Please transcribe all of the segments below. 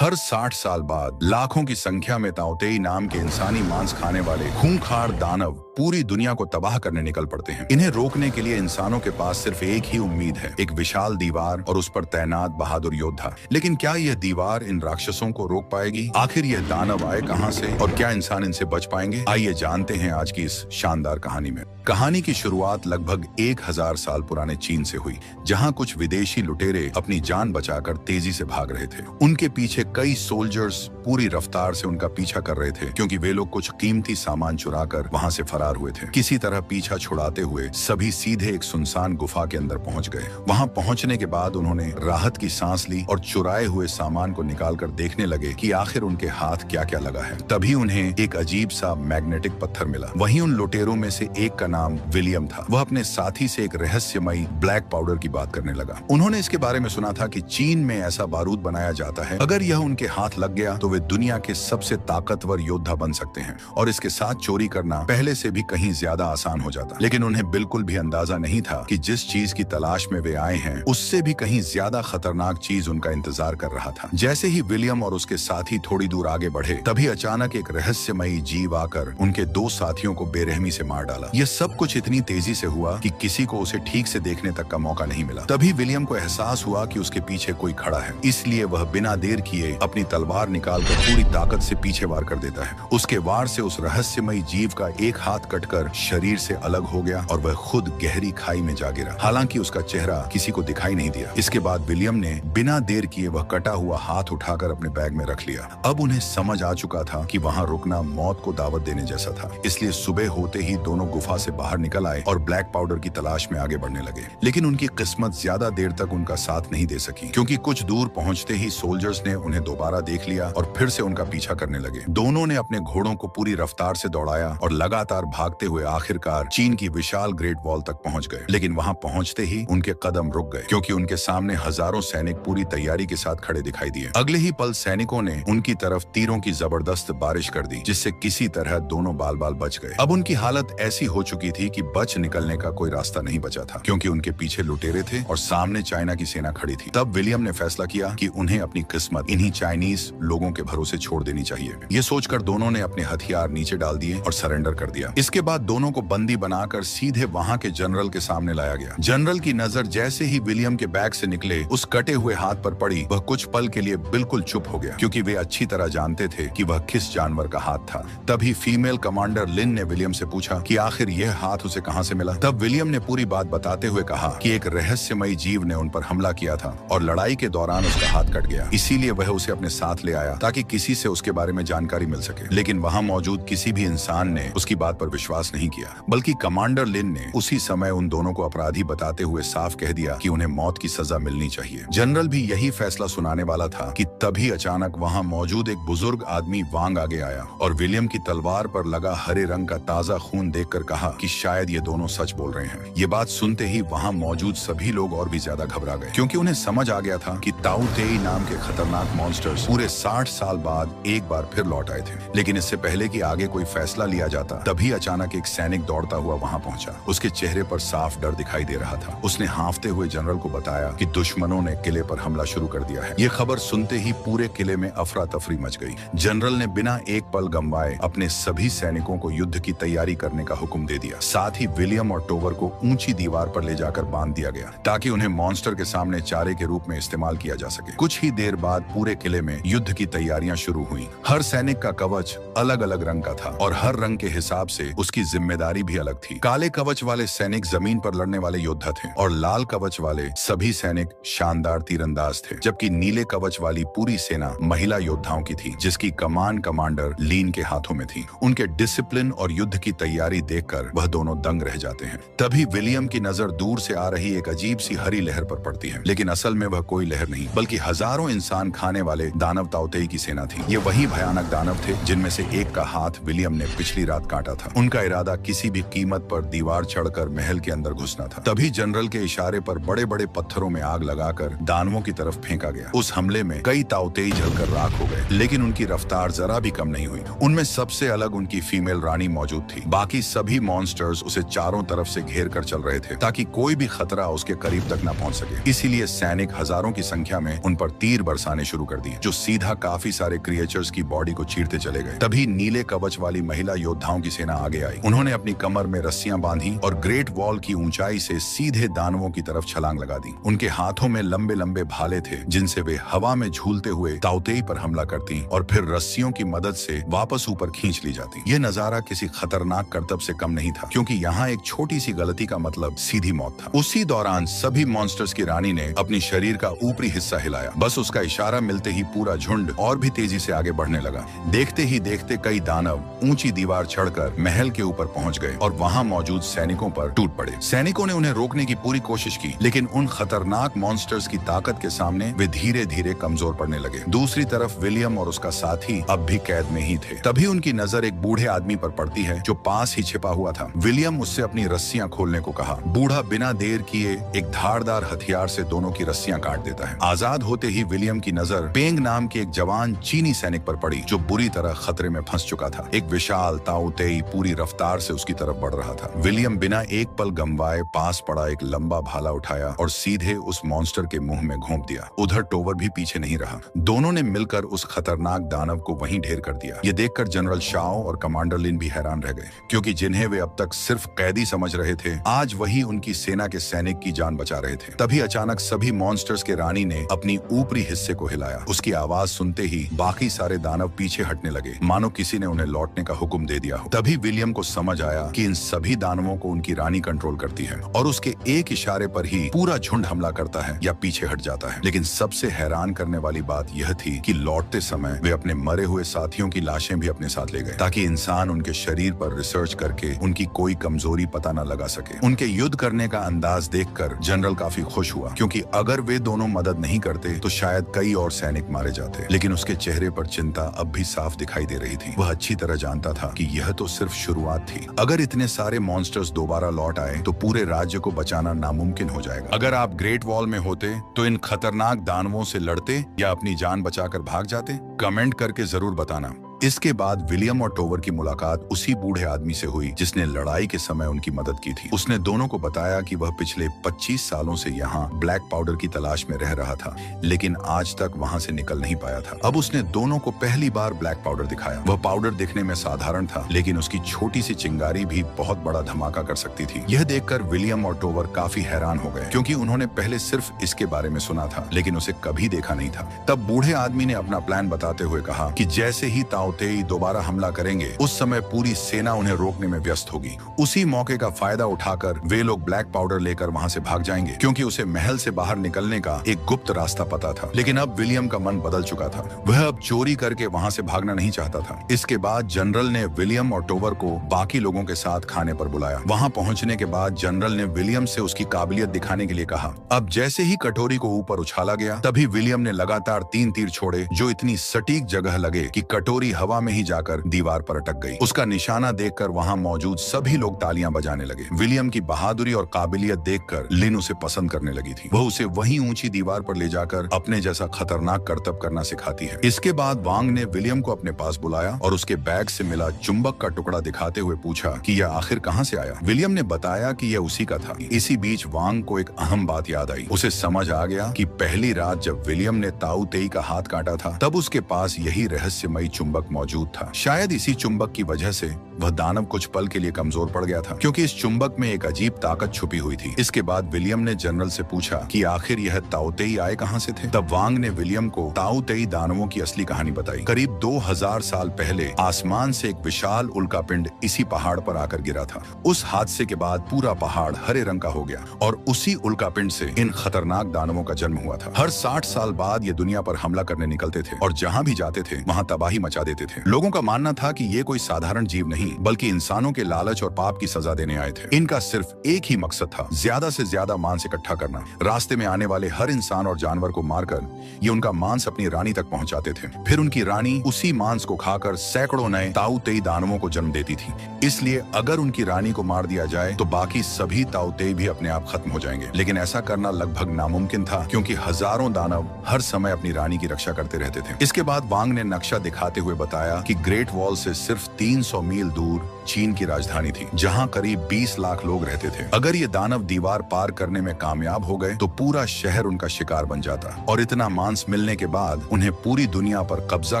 हर 60 साल बाद लाखों की संख्या में ताओतेई नाम के इंसानी मांस खाने वाले खूंखार दानव पूरी दुनिया को तबाह करने निकल पड़ते हैं। इन्हें रोकने के लिए इंसानों के पास सिर्फ एक ही उम्मीद है, एक विशाल दीवार और उस पर तैनात बहादुर योद्धा। लेकिन क्या यह दीवार इन राक्षसों को रोक पाएगी? आखिर यह दानव आए कहां से और क्या इंसान इनसे बच पाएंगे? आइए जानते हैं आज की इस शानदार कहानी में। कहानी की शुरुआत लगभग 1000 साल पुराने चीन से हुई, जहां कुछ विदेशी लुटेरे अपनी जान बचाकर तेजी से भाग रहे थे। उनके पीछे कई सोल्जर्स पूरी रफ्तार से उनका पीछा कर रहे थे, क्योंकि वे लोग कुछ कीमती सामान चुराकर वहां से फरार हुए थे। किसी तरह पीछा छुड़ाते हुए सभी सीधे एक सुनसान गुफा के अंदर पहुंच गए। वहां पहुंचने के बाद उन्होंने राहत की सांस ली और चुराए हुए सामान को निकालकर देखने लगे कि आखिर उनके हाथ क्या क्या लगा है। तभी उन्हें एक अजीब सा मैग्नेटिक पत्थर मिला। वहीं उन लुटेरों में से एक का नाम विलियम था। वह अपने साथी से एक रहस्यमयी ब्लैक पाउडर की बात करने लगा। उन्होंने इसके बारे में सुना था कि चीन में ऐसा बारूद बनाया जाता है, अगर यह उनके हाथ लग गया तो वे दुनिया के सबसे ताकतवर योद्धा बन सकते हैं, और इसके साथ चोरी करना पहले से भी कहीं ज्यादा आसान हो जाता। लेकिन उन्हें बिल्कुल भी अंदाजा नहीं था कि जिस चीज की तलाश में वे आए हैं उससे भी कहीं ज्यादा खतरनाक चीज उनका इंतजार कर रहा था। जैसे ही विलियम और उसके साथी थोड़ी दूर आगे बढ़े, तभी अचानक एक रहस्यमयी जीव आकर उनके दो साथियों को बेरहमी से मार डाला। यह सब कुछ इतनी तेजी से हुआ कि किसी को उसे ठीक से देखने तक का मौका नहीं मिला। तभी विलियम को एहसास हुआ कि उसके पीछे कोई खड़ा है, इसलिए वह बिना देर किए अपनी तलवार निकालकर पूरी ताकत से पीछे वार कर देता है। उसके वार से उस रहस्यमयी जीव का एक हाथ कटकर शरीर से अलग हो गया और वह खुद गहरी खाई में जा गिरा। हालांकि उसका चेहरा किसी को दिखाई नहीं दिया। इसके बाद विलियम ने बिना देर किए वह कटा हुआ हाथ उठाकर अपने बैग में रख लिया। अब उन्हें समझ आ चुका था कि वहां रुकना मौत को दावत देने जैसा था, इसलिए सुबह होते ही दोनों गुफा से बाहर निकल आए और ब्लैक पाउडर की तलाश में आगे बढ़ने लगे। लेकिन उनकी किस्मत ज्यादा देर तक उनका साथ नहीं दे सकी, क्योंकि कुछ दूर पहुंचते ही सोल्जर्स ने उन्हें दोबारा देख लिया और फिर से उनका पीछा करने लगे। दोनों ने अपने घोड़ों को पूरी रफ्तार से दौड़ाया और लगातार भागते हुए आखिरकार चीन की विशाल ग्रेट वॉल तक पहुंच गए। लेकिन वहां पहुंचते ही उनके कदम रुक गए, क्योंकि उनके सामने हजारों सैनिक पूरी तैयारी के साथ खड़े दिखाई दिए। अगले ही पल सैनिकों ने उनकी तरफ तीरों की जबरदस्त बारिश कर दी, जिससे किसी तरह दोनों बाल बाल बच गए। अब उनकी हालत ऐसी हो चुकी थी कि बच निकलने का कोई रास्ता नहीं बचा था, क्योंकि उनके पीछे लुटेरे थे और सामने चाइना की सेना खड़ी थी। तब विलियम ने फैसला किया कि उन्हें अपनी किस्मत इन्हीं चाइनीज लोगों के भरोसे छोड़ देनी चाहिए। ये सोचकर दोनों ने अपने हथियार नीचे डाल दिए और सरेंडर कर दिया। इसके बाद दोनों को बंदी बनाकर सीधे वहां के जनरल के सामने लाया गया। जनरल की नजर जैसे ही विलियम के बैग से निकले उस कटे हुए हाथ पर पड़ी, वह कुछ पल के लिए बिल्कुल चुप हो गया, क्योंकि वे अच्छी तरह जानते थे कि वह किस जानवर का हाथ था। तभी फीमेल कमांडर लिन ने विलियम से पूछा कि आखिर यह हाथ उसे कहां से मिला। तब विलियम ने पूरी बात बताते हुए कहा कि एक रहस्यमयी जीव ने उन पर हमला किया था और लड़ाई के दौरान उसका हाथ कट गया, इसीलिए वह उसे अपने साथ ले आया ताकि किसी से उसके बारे में जानकारी मिल सके। लेकिन वहां मौजूद किसी भी इंसान ने उसकी बात पर विश्वास नहीं किया, बल्कि कमांडर लिन ने उसी समय उन दोनों को अपराधी बताते हुए साफ कह दिया कि उन्हें मौत की सजा मिलनी चाहिए। जनरल भी यही फैसला सुनाने वाला था कि तभी अचानक वहां मौजूद एक बुजुर्ग आदमी वांग आगे आया और विलियम की तलवार पर लगा हरे रंग का ताजा खून देखकर कहा कि शायद ये दोनों सच बोल रहे हैं। ये बात सुनते ही वहां मौजूद सभी लोग और भी ज्यादा घबरा गए, क्योंकि उन्हें समझ आ गया था कि ताऊ तेई नाम के खतरनाक मॉन्स्टर्स पूरे 60 साल बाद एक बार फिर लौट आए थे। लेकिन इससे पहले कि आगे कोई फैसला लिया जाता, तभी अचानक एक सैनिक दौड़ता हुआ वहां पहुंचा। उसके चेहरे पर साफ डर दिखाई दे रहा था। उसने हांफते हुए जनरल को बताया कि दुश्मनों ने किले पर हमला शुरू कर दिया है। ये खबर सुनते ही पूरे किले में अफरा तफरी मच गई। जनरल ने बिना एक पल गंवाए अपने सभी सैनिकों को युद्ध की तैयारी करने का हुक्म दे दिया। साथ ही विलियम और टोवर को ऊंची दीवार पर ले जाकर बांध दिया गया, ताकि उन्हें मॉन्स्टर के सामने चारे के रूप में इस्तेमाल किया जा सके। कुछ ही देर बाद पूरे किले में युद्ध की तैयारियां शुरू हुई। हर सैनिक का कवच अलग अलग रंग का था और हर रंग के हिसाब से उसकी जिम्मेदारी भी अलग थी। काले कवच वाले सैनिक जमीन पर लड़ने वाले योद्धा थे और लाल कवच वाले सभी सैनिक शानदार तीरंदाज थे, जबकि नीले कवच वाली पूरी सेना महिला योद्धाओं की थी, जिसकी कमान कमांडर लीन के हाथों में थी। उनके डिसिप्लिन और युद्ध की तैयारी देखकर वह दोनों दंग रह जाते हैं। तभी विलियम की नजर दूर से आ रही एक अजीब सी हरी लहर पर पड़ती है, लेकिन असल में वह कोई लहर नहीं, बल्कि हजारों इंसान खाने वाले दानव ताओतेई की सेना थी। ये वही भयानक दानव थे जिनमें से एक का हाथ विलियम ने पिछली रात काटा था। उनका इरादा किसी भी कीमत पर दीवार चढ़कर महल के अंदर घुसना था। तभी जनरल के इशारे पर बड़े बड़े पत्थरों में आग लगाकर दानवों की तरफ फेंका गया। उस हमले में कई ताउतेई जलकर राख हो गए, लेकिन उनकी रफ्तार जरा भी कम नहीं हुई। उनमें सबसे अलग उनकी फीमेल रानी मौजूद थी। बाकी सभी मॉन्स्टर्स उसे चारों तरफ से घेर कर चल रहे थे ताकि कोई भी खतरा उसके करीब तक न पहुंच सके। इसीलिए सैनिक हजारों की संख्या में उन पर तीर बरसाने शुरू कर दिए, जो सीधा काफी सारे क्रिएचर्स की बॉडी को चीरते चले गए। तभी नीले कवच वाली महिला योद्धाओं की सेना आगे आई। उन्होंने अपनी कमर में रस्सियां बांधी और ग्रेट वॉल की ऊंचाई से सीधे दानवों की तरफ छलांग लगा दी। उनके हाथों में लंबे लंबे भाले थे, जिनसे वे हवा में झूलते हुए ताउतेई पर हमला करती और फिर रस्सियों की मदद से वापस ऊपर खींच ली जाती। यह नजारा किसी खतरनाक करतब से कम नहीं था, क्योंकि यहाँ एक छोटी सी गलती का मतलब सीधी मौत था। उसी दौरान सभी मॉन्स्टर्स की रानी ने अपनी शरीर का ऊपरी हिस्सा हिलाया। बस उसका इशारा मिलते ही पूरा झुंड और भी तेजी से आगे बढ़ने लगा। देखते ही देखते कई दानव ऊंची दीवार चढ़कर महल के ऊपर पहुंच गए और वहां मौजूद सैनिकों पर टूट पड़े। सैनिकों ने उन्हें रोकने की पूरी कोशिश की, लेकिन उन खतरनाक मॉन्स्टर्स की ताकत के सामने वे धीरे धीरे कमजोर पड़ने लगे। दूसरी तरफ विलियम और उसका साथी अब भी कैद में ही थे। तभी उनकी नजर एक बूढ़े आदमी पर पड़ती है जो पास ही छिपा हुआ था। विलियम उससे अपनी रस्सियां खोलने को कहा। बूढ़ा बिना देर किए एक धारदार हथियार से दोनों की रस्सियां काट देता है। आजाद होते ही विलियम की नजर पेंग नाम के एक जवान चीनी सैनिक पर पड़ी, जो बुरी तरह खतरे में फंस चुका था। एक विशाल ताउतेई पूरी रफ्तार से उसकी तरफ बढ़ रहा था। विलियम बिना एक पल गंवाए पास पड़ा एक लंबा भाला उठाया और सीधे उस मॉन्स्टर के मुंह में घोंप दिया। उधर टोवर भी पीछे नहीं रहा। दोनों ने मिलकर उस खतरनाक दानव को वहीं ढेर कर दिया। ये देखकर जनरल शाओ और कमांडर लिन भी हैरान रह गए, क्योंकि जिन्हें वे अब तक सिर्फ कैदी समझ रहे थे, आज वही उनकी सेना के सैनिक की जान बचा रहे थे। तभी अचानक सभी मॉन्स्टर्स के रानी ने अपनी ऊपरी हिस्से को हिलाया। उसकी आवाज सुनते ही बाकी सारे दानव पीछे हटने लगे, मानो किसी ने उन्हें लौटने का हुक्म दे दिया हो। तभी विलियम को समझ आया कि इन सभी दानवों को उनकी रानी कंट्रोल करती है और उसके एक इशारे पर ही पूरा झुंड हमला करता है या पीछे हट जाता है। लेकिन सबसे हैरान करने वाली बात यह थी कि लौटते समय वे अपने मरे हुए साथियों की लाशें भी अपने साथ ले गए, ताकि इंसान उनके शरीर पर रिसर्च करके उनकी कोई कमजोरी पता न लगा सके। उनके युद्ध करने का अंदाज देखकर जनरल काफी खुश हुआ, क्योंकि अगर वे दोनों मदद नहीं करते तो शायद कई और सैनिक मारे जाते। लेकिन उसके चेहरे पर चिंता अब भी साफ दिखाई दे रही थी। वह अच्छी तरह जानता था कि यह तो सिर्फ शुरुआत थी। अगर इतने सारे मॉन्स्टर्स दोबारा लौट आए तो पूरे राज्य को बचाना नामुमकिन हो जाएगा। अगर आप ग्रेट वॉल में होते तो इन खतरनाक दानवों से लड़ते या अपनी जान बचाकर भाग जाते? कमेंट करके जरूर बताना। इसके बाद विलियम और टोवर की मुलाकात उसी बूढ़े आदमी से हुई जिसने लड़ाई के समय उनकी मदद की थी। उसने दोनों को बताया कि वह पिछले 25 सालों से यहाँ ब्लैक पाउडर की तलाश में रह रहा था, लेकिन आज तक वहाँ से निकल नहीं पाया था। अब उसने दोनों को पहली बार ब्लैक पाउडर दिखाया। वह पाउडर दिखने में साधारण था, लेकिन उसकी छोटी सी चिंगारी भी बहुत बड़ा धमाका कर सकती थी। यह देखकर विलियम और टोवर काफी हैरान हो गए, क्योंकि उन्होंने पहले सिर्फ इसके बारे में सुना था, लेकिन उसे कभी देखा नहीं था। तब बूढ़े आदमी ने अपना प्लान बताते हुए कहा कि जैसे ही ताउतेई दोबारा हमला करेंगे, उस समय पूरी सेना उन्हें रोकने में व्यस्त होगी। उसी मौके का फायदा उठाकर वे लोग ब्लैक पाउडर लेकर वहां से भाग जाएंगे, क्योंकि उसे महल से बाहर निकलने का एक गुप्त रास्ता पता था। लेकिन अब विलियम का मन बदल चुका था। वह अब चोरी करके वहां से भागना नहीं चाहता था। इसके बाद जनरल ने विलियम और टोवर को बाकी लोगों के साथ खाने पर बुलाया। वहां पहुंचने के बाद जनरल ने विलियम से उसकी काबिलियत दिखाने के लिए कहा। अब जैसे ही कटोरी को ऊपर उछाला गया, तभी विलियम ने लगातार 3 तीर छोड़े, जो इतनी सटीक जगह लगे कि कटोरी हवा में ही जाकर दीवार पर अटक गई। उसका निशाना देखकर वहां मौजूद सभी लोग तालियां बजाने लगे। विलियम की बहादुरी और काबिलियत देखकर लिन उसे पसंद करने लगी थी। वह उसे वहीं ऊंची दीवार पर ले जाकर अपने जैसा खतरनाक करतब करना सिखाती है। इसके बाद वांग ने विलियम को अपने पास बुलाया और उसके बैग से मिला चुंबक का टुकड़ा दिखाते हुए पूछा कि यह आखिर कहां से आया। विलियम ने बताया कि यह उसी का था। इसी बीच वांग को एक अहम बात याद आई। उसे समझ आ गया कि पहली रात जब विलियम ने ताउतेई का हाथ काटा था, तब उसके पास यही रहस्यमयी चुंबक मौजूद था। शायद इसी चुंबक की वजह से वह दानव कुछ पल के लिए कमजोर पड़ गया था, क्योंकि इस चुंबक में एक अजीब ताकत छुपी हुई थी। इसके बाद विलियम ने जनरल से पूछा कि आखिर यह ताउतेई आए कहां से थे। तब वांग ने विलियम को ताउतेई दानवों की असली कहानी बताई। करीब 2000 साल पहले आसमान से एक विशाल उल्कापिंड इसी पहाड़ पर आकर गिरा था। उस हादसे के बाद पूरा पहाड़ हरे रंग का हो गया और उसी उल्कापिंड से इन खतरनाक दानवों का जन्म हुआ था। हर 60 साल बाद ये दुनिया पर हमला करने निकलते थे और जहां भी जाते थे वहां तबाही मचा देते देते थे। लोगों का मानना था कि ये कोई साधारण जीव नहीं बल्कि इंसानों के लालच और पाप की सजा देने आए थे। इनका सिर्फ एक ही मकसद था, ज्यादा से ज्यादा मांस इकट्ठा करना। रास्ते में आने वाले हर इंसान और जानवर को मारकर ये उनका मांस अपनी रानी तक पहुंचाते थे। फिर उनकी रानी उसी मांस को खाकर सैकड़ों नए ताऊ तेई दानवों को जन्म देती थी। इसलिए अगर उनकी रानी को मार दिया जाए तो बाकी सभी ताऊ तेई भी अपने आप खत्म हो जाएंगे। लेकिन ऐसा करना लगभग नामुमकिन था क्योंकि हजारों दानव हर समय अपनी रानी की रक्षा करते रहते थे। इसके बाद वांग ने नक्शा दिखाते हुए बताया कि ग्रेट वॉल से सिर्फ 300 मील दूर चीन की राजधानी थी, जहां करीब 20 लाख लोग रहते थे। अगर ये दानव दीवार पार करने में कामयाब हो गए तो पूरा शहर उनका शिकार बन जाता और इतना मांस मिलने के बाद उन्हें पूरी दुनिया पर कब्जा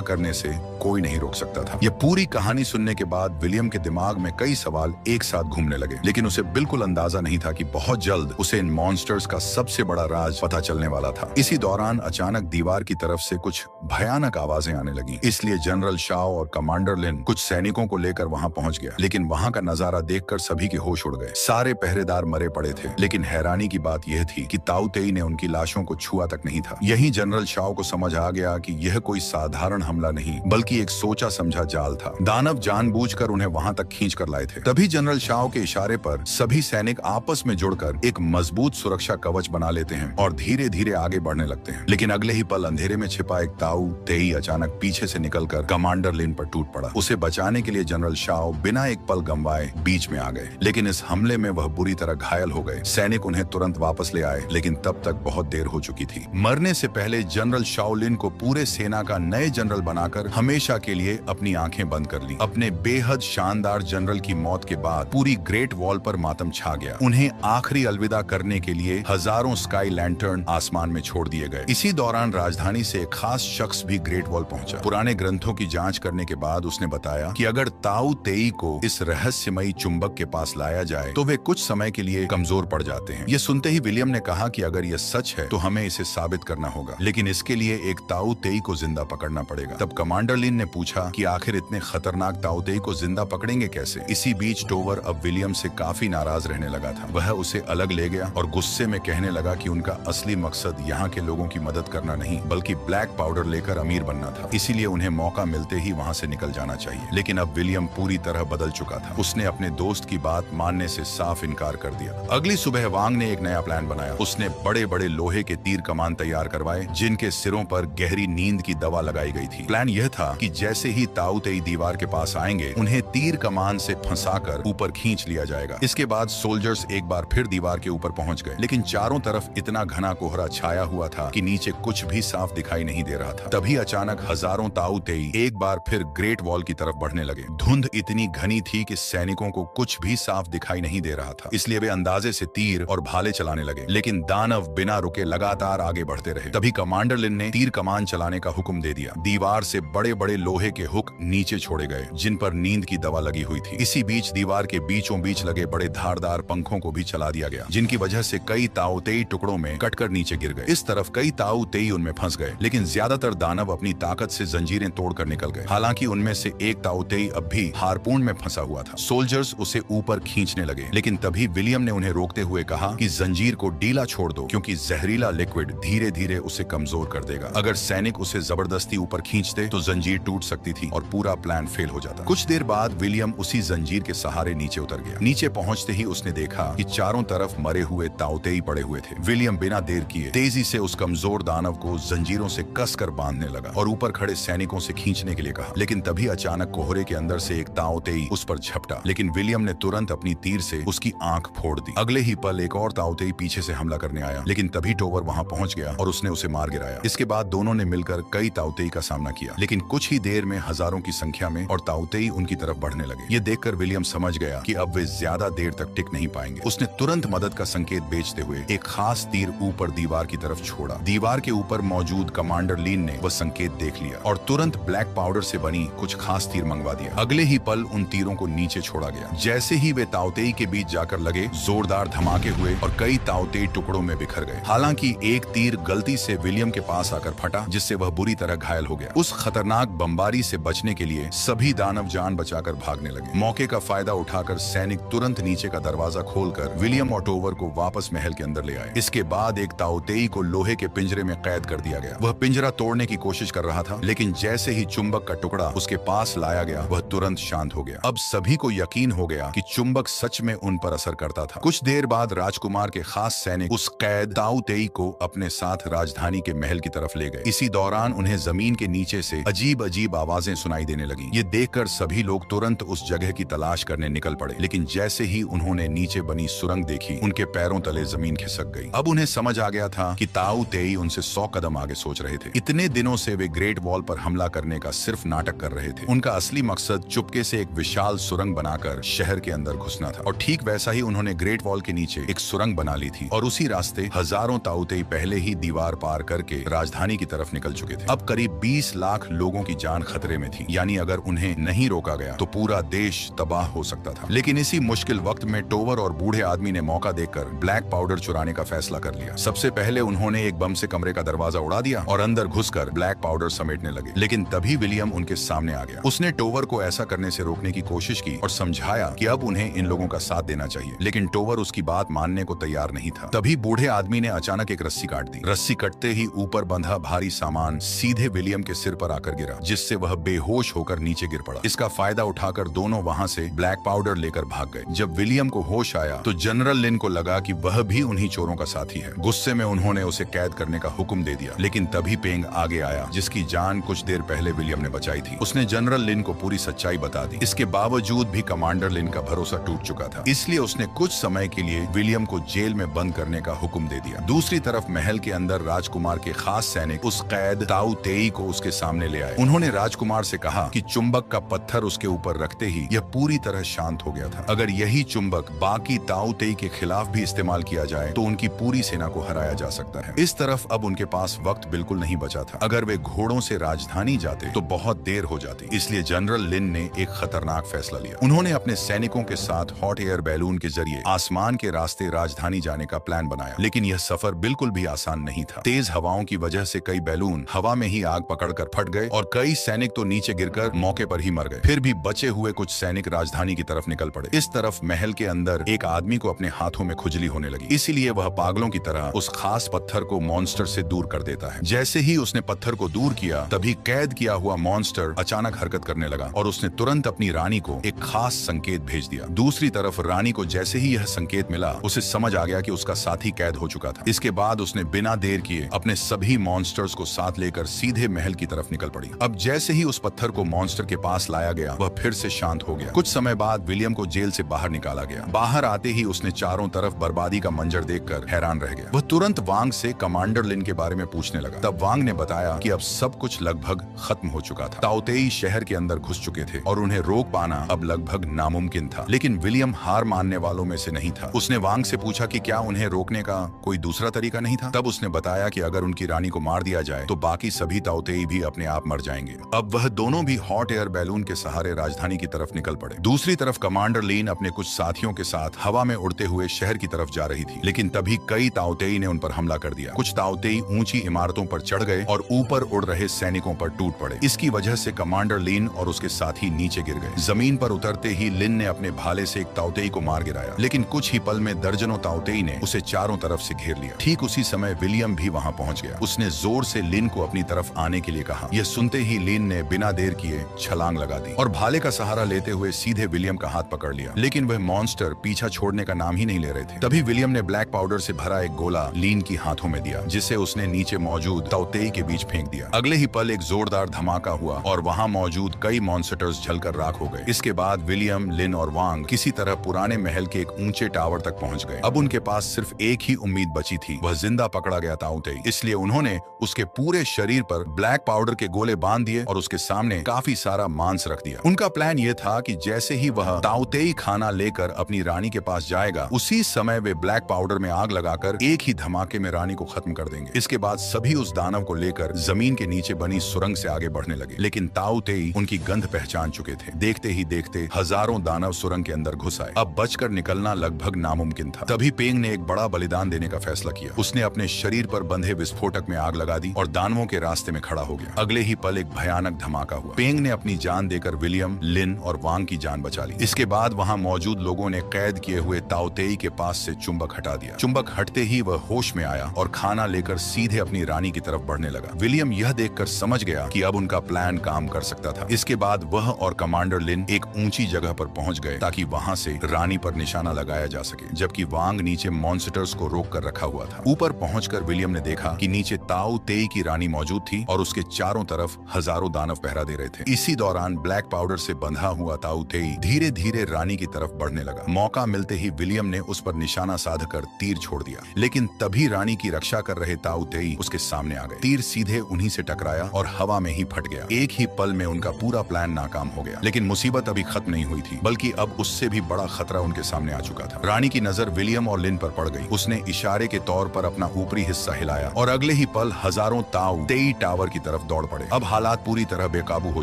करने से कोई नहीं रोक सकता था। यह पूरी कहानी सुनने के बाद विलियम के दिमाग में कई सवाल एक साथ घूमने लगे, लेकिन उसे बिल्कुल अंदाजा नहीं था कि बहुत जल्द उसे इन मॉन्स्टर्स का सबसे बड़ा राज पता चलने वाला था। इसी दौरान अचानक दीवार की तरफ से कुछ भयानक आवाजें आने लगी। इसलिए जनरल शाओ और कमांडर लिन कुछ सैनिकों को लेकर वहां पहुंच गया, लेकिन वहां का नजारा देखकर सभी के होश उड़ गए। सारे पहरेदार मरे पड़े थे, लेकिन हैरानी की बात यह थी कि ताऊ तेई ने उनकी लाशों को छुआ तक नहीं था। यही जनरल शाओ को समझ आ गया कि यह कोई साधारण हमला नहीं बल्कि एक सोचा समझा जाल था। दानव जानबूझकर उन्हें वहां तक खींच कर लाए थे। तभी जनरल शाओ के इशारे पर सभी सैनिक आपस में जुड़कर एक मजबूत सुरक्षा कवच बना लेते हैं और धीरे धीरे आगे बढ़ने लगते हैं। लेकिन अगले ही पल अंधेरे में छिपा एक ताऊ तेई अचानक पीछे से निकलकर कमांडर लिन पर टूट पड़ा। उसे बचाने के लिए जनरल शाओ बिना एक पल गंवाए बीच में आ गए, लेकिन इस हमले में वह बुरी तरह घायल हो गए। सैनिक उन्हें तुरंत वापस ले आए, लेकिन तब तक बहुत देर हो चुकी थी। मरने से पहले जनरल शाओलिन को पूरे सेना का नए जनरल बनाकर हमेशा के लिए अपनी आंखें बंद कर ली। अपने बेहद शानदार जनरल की मौत के बाद पूरी ग्रेट वॉल पर मातम छा गया। उन्हें आखिरी अलविदा करने के लिए हजारों स्काई लैंटर्न आसमान में छोड़ दिए गए। इसी दौरान राजधानी से एक खास शख्स भी ग्रेट वॉल पहुंचा। पुराने ग्रंथों की जांच करने के बाद उसने बताया कि अगर ताऊ तेई को इस रहस्यमयी चुंबक के पास लाया जाए तो वे कुछ समय के लिए कमजोर पड़ जाते हैं। ये सुनते ही विलियम ने कहा कि अगर यह सच है तो हमें इसे साबित करना होगा, लेकिन इसके लिए एक ताऊ तेई को जिंदा पकड़ना पड़ेगा। तब कमांडर लिन ने पूछा कि आखिर इतने खतरनाक ताऊ तेई को जिंदा पकड़ेंगे कैसे। इसी बीच टोवर अब विलियम से काफी नाराज रहने लगा था। वह उसे अलग ले गया और गुस्से में कहने लगा कि उनका असली मकसद यहाँ के लोगों की मदद करना नहीं बल्कि ब्लैक पाउडर लेकर अमीर बनना था। इसीलिए उन्हें मौका मिलते ही वहाँ से निकल जाना चाहिए। लेकिन अब विलियम पूरी तरह बदल चुका था। उसने अपने दोस्त की बात मानने से साफ इनकार कर दिया। अगली सुबह वांग ने एक नया प्लान बनाया। उसने बड़े बड़े लोहे के तीर कमान तैयार करवाए जिनके सिरों पर गहरी नींद की दवा लगाई गई थी। प्लान यह था कि जैसे ही ताऊ तेई दीवार के पास आएंगे उन्हें तीर कमान से फंसाकर ऊपर खींच लिया जाएगा। इसके बाद सोल्जर्स एक बार फिर दीवार के ऊपर पहुंच गए, लेकिन चारों तरफ इतना घना कोहरा छाया हुआ था कि नीचे कुछ भी साफ दिखाई नहीं दे रहा था। तभी अचानक हजारों ताऊ तेई एक बार फिर ग्रेट वॉल की तरफ बढ़ने लगे। धुंध इतनी घनी थी कि सैनिकों को कुछ भी साफ दिखाई नहीं दे रहा था, इसलिए वे अंदाजे से तीर और भाले चलाने लगे। लेकिन दानव बिना रुके लगातार आगे बढ़ते रहे। तभी कमांडर लिन ने तीर कमान चलाने का हुक्म दे दिया। दीवार से बड़े बड़े लोहे के हुक नीचे छोड़े गए जिन पर नींद की दवा लगी हुई थी। इसी बीच दीवार के बीचों बीच लगे बड़े धारदार पंखों को भी चला दिया गया, जिनकी वजह से कई ताऊ तेई टुकड़ों में कटकर नीचे गिर गए। इस तरफ कई ताऊ तेई उनमें फंस गए, लेकिन ज्यादातर दानव अपनी ताकत से जंजीरें तोड़कर निकल गए। हालांकि उनमें से एक ताऊ तेई अब भी हारपून में फंसा हुआ था। सोल्जर्स उसे ऊपर खींचने लगे, लेकिन तभी विलियम ने उन्हें रोकते हुए कहा कि जंजीर को ढीला छोड़ दो क्योंकि जहरीला लिक्विड धीरे धीरे उसे कमजोर कर देगा। अगर सैनिक उसे जबरदस्ती ऊपर खींचते तो जंजीर टूट सकती थी और पूरा प्लान फेल हो जाता। कुछ देर बाद विलियम उसी जंजीर के सहारे नीचे उतर गया। नीचे पहुंचते ही उसने देखा कि चारों तरफ मरे हुए ताऊ तेई पड़े हुए थे। विलियम बिना देर किए तेजी से उस कमजोर दानव को जंजीरों से कसकर बांधने लगा और ऊपर खड़े सैनिकों से खींचने के लिए कहा। लेकिन तभी अचानक कोहरे के अंदर से एक ताऊ तेई उस पर झपटा, लेकिन विलियम ने तुरंत अपनी तीर से उसकी आंख फोड़ दी। अगले ही पल एक और ताऊ तेई पीछे से हमला करने आया, लेकिन तभी टोवर वहां पहुंच गया और उसने उसे मार गिराया। इसके बाद दोनों ने मिलकर कई ताऊ तेई का सामना किया, लेकिन कुछ ही देर में हजारों की संख्या में और ताऊ तेई उनकी तरफ बढ़ने लगे। ये देखकर विलियम समझ गया कि अब वे ज्यादा देर तक टिक नहीं पाएंगे। उसने तुरंत मदद का संकेत बेचते हुए एक खास तीर ऊपर दीवार की तरफ छोड़ा। दीवार के ऊपर मौजूद कमांडर लिन ने वह संकेत देख लिया और तुरंत ब्लैक पाउडर से बनी कुछ खास तीर मंगवा दिया। अगले ही पल उन तीरों को नीचे छोड़ा गया। जैसे ही वे ताऊ तेई के बीच जाकर लगे, जोरदार धमाके हुए और कई ताऊ तेई टुकड़ों में बिखर गए। हालांकि एक तीर गलती से विलियम के पास आकर फटा, जिससे वह बुरी तरह घायल हो गया। उस खतरनाक बमबारी से बचने के लिए सभी दानव जान बचाकर भागने लगे। मौके का फायदा उठाकर सैनिक तुरंत नीचे का दरवाजा खोलकर विलियम और टोवर को वापस महल के अंदर ले आए। इसके बाद एक ताओतेई को लोहे के पिंजरे में कैद कर दिया गया। वह पिंजरा तोड़ने की कोशिश कर रहा था, लेकिन जैसे ही चुंबक का टुकड़ा उसके पास लाया गया वह तुरंत शांत हो गया। अब सभी को यकीन हो गया कि चुंबक सच में उन पर असर करता था। कुछ देर बाद राजकुमार के खास सैनिक उस कैद ताओतेई को अपने साथ राजधानी के महल की तरफ ले गए। इसी दौरान उन्हें जमीन के नीचे से अजीब अजीब आवाजें सुनाई देने लगी। ये देखकर सभी लोग तुरंत उस जगह की तलाश करने निकल पड़े, लेकिन जैसे ही उन्होंने नीचे बनी सुरंग देखी उनके पैरों तले जमीन खिसक गई। अब उन्हें समझ आ गया था कि ताओतेई उनसे 100 कदम आगे सोच रहे थे। इतने दिनों से वे ग्रेट वॉल पर हमला करने का सिर्फ नाटक कर रहे थे। उनका असली मकसद चुपके से एक विशाल सुरंग बनाकर शहर के अंदर घुसना था। और ठीक वैसा ही उन्होंने ग्रेट वॉल के नीचे एक सुरंग बना ली थी और उसी रास्ते हजारों ताओतेई पहले ही दीवार पार करके राजधानी की तरफ निकल चुके थे। अब करीब 20 लाख लोगों की जान खतरे में थी, यानी अगर उन्हें नहीं रोका गया तो पूरा देश तबाह हो सकता था। लेकिन इसी मुश्किल वक्त में टोवर और बूढ़े आदमी ने मौका देखकर ब्लैक पाउडर चुराने का फैसला कर लिया। सबसे पहले उन्होंने एक बम से कमरे का दरवाजा उड़ा दिया और अंदर घुसकर ब्लैक पाउडर समेटने लगे। लेकिन तभी विलियम उनके सामने आ गया। उसने टोवर को ऐसा करने से रोकने की कोशिश की और समझाया कि अब उन्हें इन लोगों का साथ देना चाहिए, लेकिन टोवर उसकी बात मानने को तैयार नहीं था। तभी बूढ़े आदमी ने अचानक एक रस्सी काट दी। रस्सी कटते ही ऊपर बंधा भारी सामान सीधे विलियम के सिर पर आकर गिरा, जिससे वह बेहोश होकर नीचे गिर पड़ा। इसका फायदा उठाकर दोनों वहां से ब्लैक पाउडर लेकर भाग गए। जब विलियम को होश आया तो जनरल लिन को लगा कि वह भी उन्हीं चोरों का साथी है। गुस्से में उन्होंने उसे कैद करने का हुक्म दे दिया, लेकिन तभी पेंग आगे आया, जिसकी जान कुछ देर पहले विलियम ने बचाई थी। उसने जनरल लिन को पूरी सच्चाई बता दी। इसके बावजूद भी कमांडर लिन का भरोसा टूट चुका था, इसलिए उसने कुछ समय के लिए विलियम को जेल में बंद करने का हुक्म दे दिया। दूसरी तरफ महल के अंदर राजकुमार के खास सैनिक उस कैद ताओतेई को उसके सामने ले आए। उन्होंने राजकुमार से कहा कि चुंबक का पत्थर उसके ऊपर रखते ही यह पूरी तरह शांत हो गया था। अगर यही चुंबक बाकी ताओतेई के खिलाफ भी इस्तेमाल किया जाए तो उनकी पूरी सेना को हराया जा सकता है। इस तरफ अब उनके पास वक्त बिल्कुल नहीं बचा था। अगर वे घोड़ों से राजधानी जाते तो बहुत देर हो जाती, इसलिए जनरल लिन ने एक खतरनाक फैसला लिया। उन्होंने अपने सैनिकों के साथ हॉट एयर बैलून के जरिए आसमान के रास्ते राजधानी जाने का प्लान बनाया, लेकिन यह सफर बिल्कुल भी आसान नहीं था। तेज हवाओं की वजह से कई बैलून हवा में ही आग पकड़कर फट गए और कई सैनिक तो नीचे गिरकर मौके पर ही मर गए। फिर भी बचे हुए कुछ सैनिक राजधानी की तरफ निकल पड़े। इस तरफ महल के अंदर एक आदमी को अपने हाथों में खुजली होने लगी, इसीलिए वह पागलों की तरह उस खास पत्थर को मॉन्स्टर से दूर कर देता है। जैसे ही उसने पत्थर को दूर किया तभी कैद किया हुआ मॉन्स्टर अचानक हरकत करने लगा और उसने तुरंत अपनी रानी को एक खास संकेत भेज दिया। दूसरी तरफ रानी को जैसे ही यह संकेत मिला उसे समझ आ गया कि उसका साथी कैद हो चुका था। इसके बाद उसने बिना देर किए अपने सभी मॉन्स्टर्स को साथ लेकर सीधे महल की तरफ निकल पड़ी। अब जैसे ही उस पत्थर को मॉन्स्टर के पास लाया गया वह फिर से शांत हो गया। कुछ समय बाद विलियम को जेल से बाहर निकाला गया। बाहर आते ही उसने चारों तरफ बर्बादी का मंजर देखकर हैरान रह गया। वह तुरंत वांग से कमांडर लिन के बारे में पूछने लगा। तब वांग ने बताया कि अब सब कुछ लगभग खत्म हो चुका था। ताओतेई शहर के अंदर घुस चुके थे और उन्हें रोक पाना अब लगभग नामुमकिन था। लेकिन विलियम हार मानने वालों में से नहीं था। उसने वांग से पूछा कि क्या उन्हें रोकने का कोई दूसरा तरीका नहीं था। तब उसने बताया कि अगर उनकी रानी को मार दिया जाए तो बाकी सभी ताओतेई भी अपने आप मर जाएंगे। अब वह दोनों भी हॉट एयर बैलून के सहारे राजधानी की तरफ निकल पड़े। दूसरी तरफ कमांडर लीन अपने कुछ साथियों के साथ हवा में उड़ते हुए शहर की तरफ जा रही थी, लेकिन तभी कई ताओतेई ने उन पर हमला कर दिया। कुछ ताओतेई ऊंची इमारतों पर चढ़ गए और ऊपर उड़ रहे सैनिकों पर टूट पड़े। इसकी वजह से कमांडर लीन और उसके साथी नीचे गिर गए। जमीन पर उतरते ही लिन ने अपने भाले से एक ताओतेई को मार गिराया, लेकिन कुछ ही पल में दर्जनों ताओतेई ने उसे चारों तरफ से घेर लिया। ठीक उसी समय विलियम भी वहां पहुंच गया। उसने जोर से लिन को अपनी तरफ आने के लिए कहा। यह सुनते ही लिन ने बिना देर किए छलांग लगा दी और भाले का सहारा लेते हुए सीधे विलियम का हाथ पकड़ लिया, लेकिन वह मॉन्स्टर पीछा छोड़ने का नाम ही नहीं ले रहे थे। तभी विलियम ने ब्लैक पाउडर से भरा एक गोला लीन की हाथों में दिया, जिसे उसने नीचे मौजूद ताओतेई के बीच फेंक दिया। अगले ही पल एक जोरदार धमाका हुआ और वहां मौजूद कई मॉन्स्टर्स जलकर राख हो गए। इसके बाद विलियम, लिन और वांग किसी तरह पुराने महल के एक ऊंचे टावर तक पहुंच गए। अब उनके पास सिर्फ एक ही उम्मीद बची थी, वह जिंदा पकड़ा गया ताओतेई। इसलिए उन्होंने उसके पूरे शरीर पर ब्लैक पाउडर के गोले बांध दिए और उसके सामने काफी सारा मांस रख दिया। उनका प्लान यह था कि जैसे ही वह ताओतेई खाना लेकर अपनी रानी के पास जाएगा, उसी समय वे ब्लैक पाउडर में आग लगाकर एक ही धमाके में रानी को खत्म कर देंगे। इसके बाद सभी उस दानव को लेकर जमीन के नीचे बनी सुरंग से आगे बढ़ने लगे, लेकिन ताओतेई उनकी गंध पहचान चुके थे। देखते ही देखते हजारों दानव सुरंग के अंदर घुस आए। अब बचकर निकलना लगभग नामुमकिन था। तभी पेंग ने एक बड़ा बलिदान देने का फैसला किया। उसने अपने शरीर पर बंधे विस्फोटक में आग लगा दी और दानवों के रास्ते में खड़ा हो गया। अगले ही पल एक भयानक धमाका हुआ। पेंग ने अपनी जान देकर विलियम, लिन और वांग की जान बचा ली। इसके बाद वहां मौजूद लोगों ने कैद किए हुए ताओतेई के पास से चुंबक हटा दिया। चुंबक हटते ही वह होश में आया और खाना लेकर सीधे अपनी रानी की तरफ बढ़ने लगा। विलियम यह देखकर समझ गया कि अब उनका प्लान काम कर सकता था। इसके बाद वह और कमांडर लिन एक ऊंची जगह पर पहुंच गए ताकि वहां से रानी पर निशाना लगाया जा सके, जबकि वांग नीचे मॉन्स्टर्स को रोक कर रखा हुआ था। ऊपर पहुंचकर विलियम ने देखा कि नीचे ताओ तेई की रानी मौजूद थी और उसके चारों तरफ हजारों दानव पहरा दे रहे थे। इसी दौरान ब्लैक पाउडर से बंधा हुआ ताओ तेई धीरे धीरे रानी की तरफ बढ़ने लगा। मौका मिलते ही विलियम ने उस पर निशाना साधकर तीर छोड़ दिया, लेकिन तभी रानी की रक्षा कर रहे ताओ तेई उसके सामने आ गए। तीर सीधे उन्हीं से टकराया और हवा में ही फट गया। एक ही पल में उनका पूरा प्लान नाकाम हो गया। लेकिन मुसीबत अभी खत्म नहीं हुई थी, बल्कि अब उससे भी बड़ा खतरा उनके सामने आ चुका था। रानी की नजर विलियम और लिन पर पड़ गई। उसने इशारे के तौर पर अपना ऊपरी हिस्सा हिलाया और अगले ही पल हजारों ताऊ तेई टावर की तरफ दौड़ पड़े। अब हालात पूरी तरह बेकाबू हो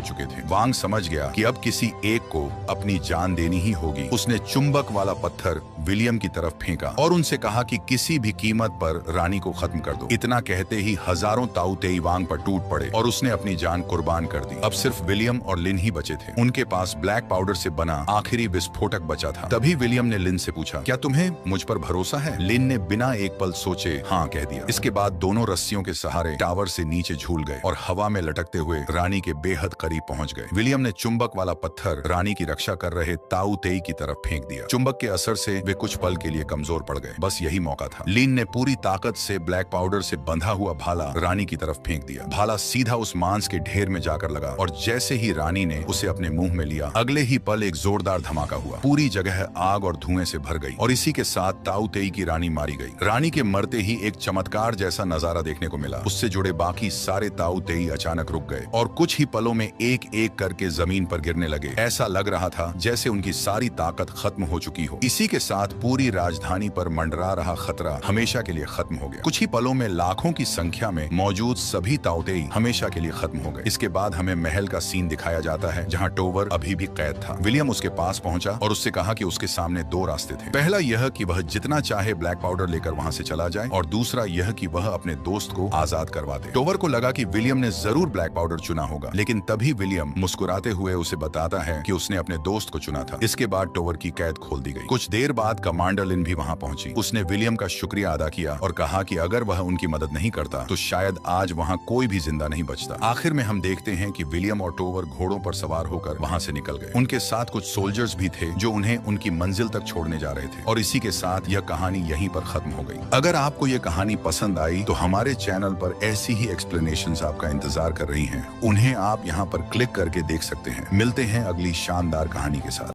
चुके थे। वांग समझ गया कि अब किसी एक को अपनी जान देनी ही होगी। उसने चुंबक वाला पत्थर विलियम की तरफ फेंका और उनसे कहा कि किसी भी कीमत पर रानी को खत्म कर दो। इतना कहते ही हजारों ताऊ तेई वांग पर टूट पड़े और उसने अपनी जान कुर्बान कर दी। अब सिर्फ विलियम और लिन ही बचे थे। उनके पास ब्लैक पाउडर से बना आखिरी विस्फोटक बचा था। तभी विलियम ने लिन से पूछा, क्या तुम्हें मुझ पर भरोसा है? लिन ने बिना एक पल सोचे हाँ कह दिया। इसके बाद दोनों रस्सियों के सहारे टावर से नीचे झूल गए और हवा में लटकते हुए रानी के बेहद करीब पहुंच गए। विलियम ने चुंबक वाला पत्थर रानी की रक्षा कर रहे ताऊ तेई की तरफ फेंक दिया। चुंबक के असर से वे कुछ पल के लिए कमजोर पड़ गए। बस यही मौका था। लिन ने पूरी ताकत से ब्लैक पाउडर से बंधा हुआ भाला रानी की तरफ फेंक दिया। भाला सीधा उस मांस के ढेर में जाकर लगा और जैसे ही रानी ने उसे अपने मुंह में लिया, अगले ही पल एक जोरदार धमाका हुआ। पूरी जगह आग और धुएं से भर गई और इसी के साथ ताऊ तेई की रानी मारी गई। रानी के मरते ही एक चमत्कार जैसा नजारा देखने को मिला। उससे जुड़े बाकी सारे ताऊ तेई अचानक रुक गए और कुछ ही पलों में एक एक करके जमीन पर गिरने लगे। ऐसा लग रहा था जैसे उनकी सारी ताकत खत्म हो चुकी हो। इसी के साथ पूरी राजधानी पर मंडरा रहा खतरा हमेशा के लिए खत्म हो गया। कुछ ही पलों में लाखों की संख्या में मौजूद सभी ताऊ तेई हमेशा के लिए खत्म हो गए। इसके बाद हमें महल का सीन दिखाया जाता है जहाँ टोवर अभी भी कैद था। विलियम उसके पास पहुंचा और उससे कहा कि उसके सामने दो रास्ते थे। पहला यह कि वह जितना चाहे ब्लैक पाउडर लेकर वहां से चला जाए और दूसरा यह कि वह अपने दोस्त को आजाद करवा दे। टोवर को लगा कि विलियम ने जरूर ब्लैक पाउडर चुना होगा, लेकिन तभी विलियम मुस्कुराते हुए उसे बताता है कि उसने अपने दोस्त को चुना था। इसके बाद टोवर की कैद खोल दी गई। कुछ देर बाद कमांडर लिन भी वहां पहुंची। उसने विलियम का शुक्रिया अदा किया और कहा कि अगर वह उनकी मदद नहीं करता तो शायद आज वहां कोई भी जिंदा नहीं बचता। आखिर में हम देखते हैं कि विलियम और टोवर घोड़ों पर सवार होकर वहां से निकल गए। उनके साथ कुछ सोल्जर्स भी थे जो उन्हें उनकी मंजिल तक छोड़ने जा रहे थे। और इसी के साथ यह कहानी यहीं पर खत्म हो गई। अगर आपको यह कहानी पसंद आई तो हमारे चैनल पर ऐसी ही एक्सप्लेनेशंस आपका इंतजार कर रही हैं। उन्हें आप यहाँ पर क्लिक करके देख सकते हैं। मिलते हैं अगली शानदार कहानी के साथ।